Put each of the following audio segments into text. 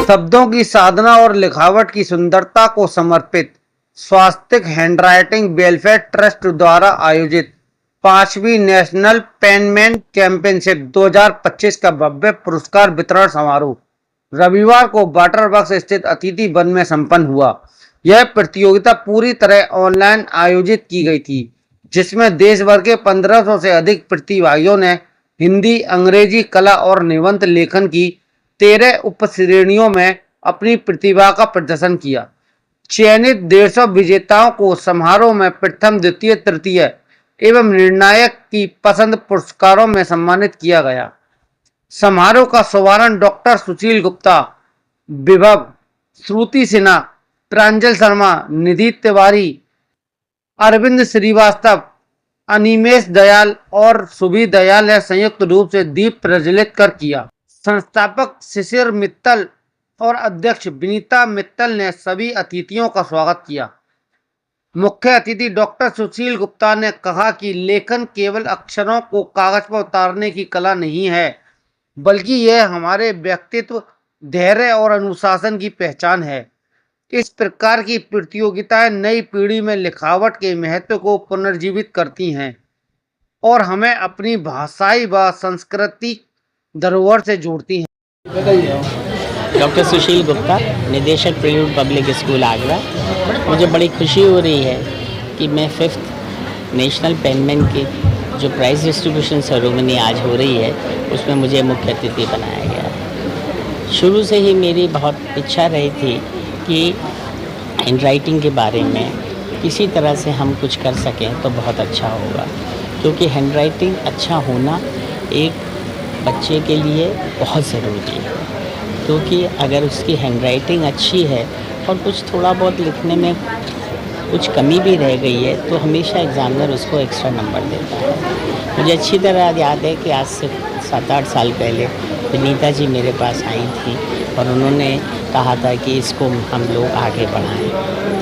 शब्दों की साधना और लिखावट की सुंदरता को समर्पित स्वास्तिक हैंडराइटिंग वेलफेयर ट्रस्ट द्वारा आयोजित 5वीं नेशनल पेनमैन चैंपियनशिप 2025 का भव्य पुरस्कार वितरण समारोह रविवार को वाटर वर्क्स स्थित अतिथि वन में संपन्न हुआ। यह प्रतियोगिता पूरी तरह ऑनलाइन आयोजित की गई थी, जिसमें देश भर के 1500 से अधिक प्रतिभागियों ने हिंदी, अंग्रेजी, कला और निबंध लेखन की 13 उपश्रेणियों में अपनी प्रतिभा का प्रदर्शन किया। चयनित 150 विजेताओं को समारोह में प्रथम, द्वितीय, तृतीय एवं निर्णायक की पसंद पुरस्कारों में सम्मानित किया गया। समारोह का शुभारंभ डॉक्टर सुशील गुप्ता, विभव, श्रुति सिन्हा, प्रांजल शर्मा, निधि तिवारी, अरविंद श्रीवास्तव, अनिमेश दयाल और सुभी दयाल ने संयुक्त रूप से दीप प्रज्वलित कर किया। संस्थापक शिशिर मित्तल और अध्यक्ष विनीता मित्तल ने सभी अतिथियों का स्वागत किया। मुख्य अतिथि डॉक्टर सुशील गुप्ता ने कहा कि लेखन केवल अक्षरों को कागज पर उतारने की कला नहीं है, बल्कि यह हमारे व्यक्तित्व, धैर्य और अनुशासन की पहचान है। इस प्रकार की प्रतियोगिताएं नई पीढ़ी में लिखावट के महत्व को पुनर्जीवित करती हैं और हमें अपनी भाषाई व सांस्कृतिक धरोहर से जोड़ती हैं। डॉक्टर सुशील गुप्ता, निदेशक प्रिल्यूड पब्लिक स्कूल आगरा। मुझे बड़ी खुशी हो रही है कि मैं 5th नेशनल पेनमैन की जो प्राइज़ डिस्ट्रीब्यूशन सेरेमनी आज हो रही है, उसमें मुझे मुख्य अतिथि बनाया गया। शुरू से ही मेरी बहुत इच्छा रही थी कि हैंड राइटिंग के बारे में किसी तरह से हम कुछ कर सकें तो बहुत अच्छा होगा, क्योंकि हैंड राइटिंग अच्छा होना एक बच्चे के लिए बहुत ज़रूरी है। क्योंकि अगर उसकी हैंड राइटिंग अच्छी है और कुछ थोड़ा बहुत लिखने में कुछ कमी भी रह गई है, तो हमेशा एग्ज़ामिनर उसको एक्स्ट्रा नंबर देता है। मुझे अच्छी तरह याद है कि आज से 7-8 साल पहले विनीता जी मेरे पास आई थी और उन्होंने कहा था कि इसको हम लोग आगे बढ़ाएं।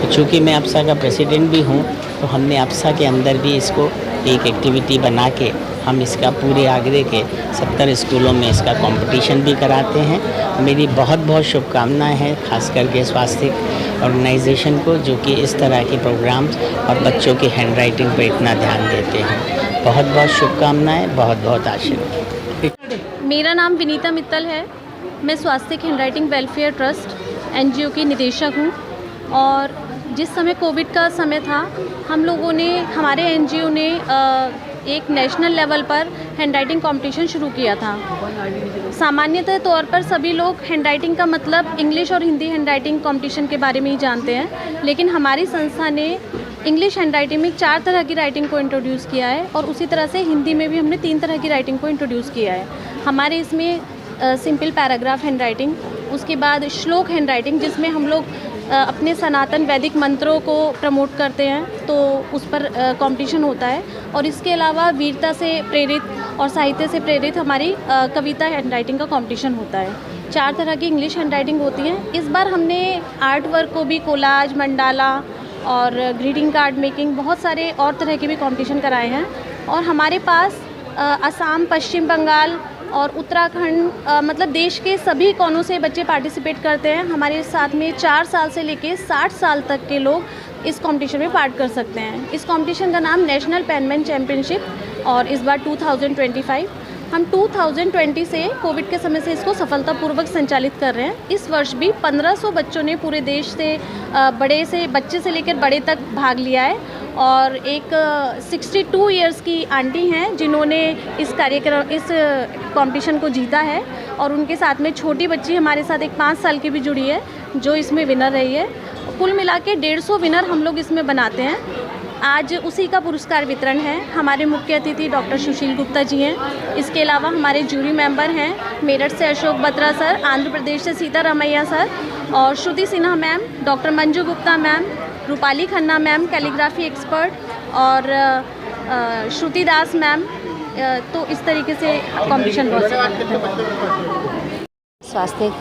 तो चूँकि मैं अप्सा का प्रेसिडेंट भी हूँ, तो हमने अप्सा के अंदर भी इसको एक एक्टिविटी बना के हम इसका पूरे आगरे के 70 स्कूलों में इसका कंपटीशन भी कराते हैं। मेरी बहुत बहुत शुभकामनाएं हैं, खास करके स्वास्थ्य ऑर्गेनाइजेशन को, जो कि इस तरह के प्रोग्राम्स और बच्चों की हैंड राइटिंग पर इतना ध्यान देते हैं। बहुत बहुत शुभकामनाएं, बहुत बहुत आशीर्वाद। मेरा नाम विनीता मित्तल है। मैं स्वास्थ्य hand writing welfare trust NGO की निदेशक हूँ। और जिस समय कोविड का समय था, हम लोगों ने, हमारे NGO ने एक नेशनल लेवल पर हैंड राइटिंग कंपटीशन शुरू किया था। सामान्यतः तौर पर सभी लोग हैंड राइटिंग का मतलब इंग्लिश और हिंदी हैंड राइटिंग कंपटीशन के बारे में ही जानते हैं, लेकिन हमारी संस्था ने इंग्लिश हैंड राइटिंग में 4 तरह की राइटिंग को इंट्रोड्यूस किया है और उसी तरह से हिंदी में भी हमने 3 तरह की राइटिंग को इंट्रोड्यूस किया है। हमारे इसमें सिंपल पैराग्राफ हैंड राइटिंग, उसके बाद श्लोक हैंड राइटिंग, जिसमें हम लोग अपने सनातन वैदिक मंत्रों को प्रमोट करते हैं, तो उस पर कंपटीशन होता है। और इसके अलावा वीरता से प्रेरित और साहित्य से प्रेरित हमारी कविता हैंड राइटिंग का कंपटीशन होता है। 4 तरह की इंग्लिश हैंड राइटिंग होती हैं। इस बार हमने आर्ट वर्क को भी, कोलाज, मंडाला और ग्रीटिंग कार्ड मेकिंग, बहुत सारे और तरह के भी कंपटीशन कराए हैं। और हमारे पास असम, पश्चिम बंगाल और उत्तराखंड, मतलब देश के सभी कोनों से बच्चे पार्टिसिपेट करते हैं। हमारे साथ में 4 साल से लेके 60 साल तक के लोग इस कंपटीशन में पार्ट कर सकते हैं। इस कंपटीशन का नाम नेशनल पेनमैन चैम्पियनशिप, और इस बार 2025 हम 2020 से, कोविड के समय से इसको सफलतापूर्वक संचालित कर रहे हैं। इस वर्ष भी 1500 बच्चों ने पूरे देश से, बच्चे से लेकर बड़े तक भाग लिया है। और एक 62 इयर्स की आंटी हैं जिन्होंने इस कंपटीशन को जीता है, और उनके साथ में छोटी बच्ची हमारे साथ एक 5 साल की भी जुड़ी है जो इसमें विनर रही है। कुल मिला के 150 विनर हम लोग इसमें बनाते हैं। आज उसी का पुरस्कार वितरण है। हमारे मुख्य अतिथि डॉक्टर सुशील गुप्ता जी हैं। इसके अलावा हमारे जूरी मेंबर हैं, मेरठ से अशोक बत्रा सर, आंध्र प्रदेश से सीता रमैया सर, और Shruti Sinha ma'am, doctor Manju Gupta ma'am, Rupali Khanna ma'am, calligraphy expert, और श्रुति दास मैम। तो इस तरीके से कंपटीशन बहुत है। स्वास्थ्य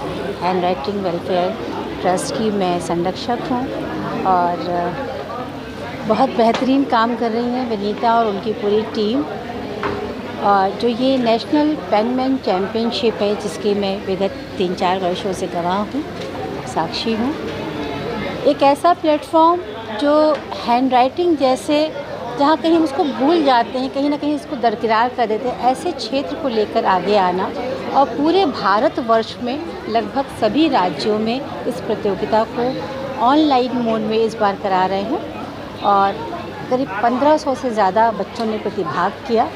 हैंड राइटिंग वेलफेयर ट्रस्ट की मैं संरक्षक हूँ और बहुत बेहतरीन काम कर रही हैं विनीता और उनकी पूरी टीम। जो ये नेशनल पेनमैन चैम्पियनशिप है, जिसकी मैं विगत 3-4 वर्षों से गवाह हूँ, साक्षी हूँ। एक ऐसा प्लेटफॉर्म जो हैंड राइटिंग जैसे, जहाँ कहीं हम उसको भूल जाते हैं, कहीं ना कहीं इसको दरकिरार कर देते हैं, ऐसे क्षेत्र को लेकर आगे आना और पूरे भारतवर्ष में लगभग सभी राज्यों में इस प्रतियोगिता को ऑनलाइन मोड में इस बार करा रहे हैं और करीब 1500 से ज़्यादा बच्चों ने प्रतिभाग किया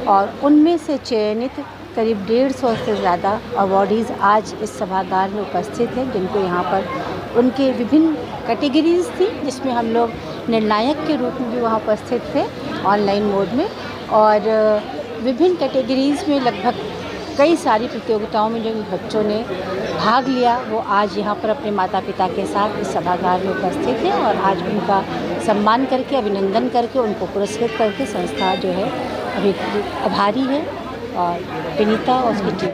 और उनमें से चयनित करीब 150 से ज़्यादा अवॉर्डीज़ आज इस सभागार में उपस्थित हैं, जिनको यहाँ पर उनके विभिन्न कैटेगरीज़ थी, जिसमें हम लोग निर्णायक के रूप में भी वहाँ उपस्थित थे ऑनलाइन मोड में, और विभिन्न कैटेगरीज़ में लगभग कई सारी प्रतियोगिताओं में जो बच्चों ने भाग लिया वो आज यहाँ पर अपने माता पिता के साथ इस सभागार में उपस्थित हैं और आज उनका सम्मान करके, अभिनंदन करके, उनको पुरस्कृत करके संस्था जो है अभी आभारी है और विनीता और उसकी टीम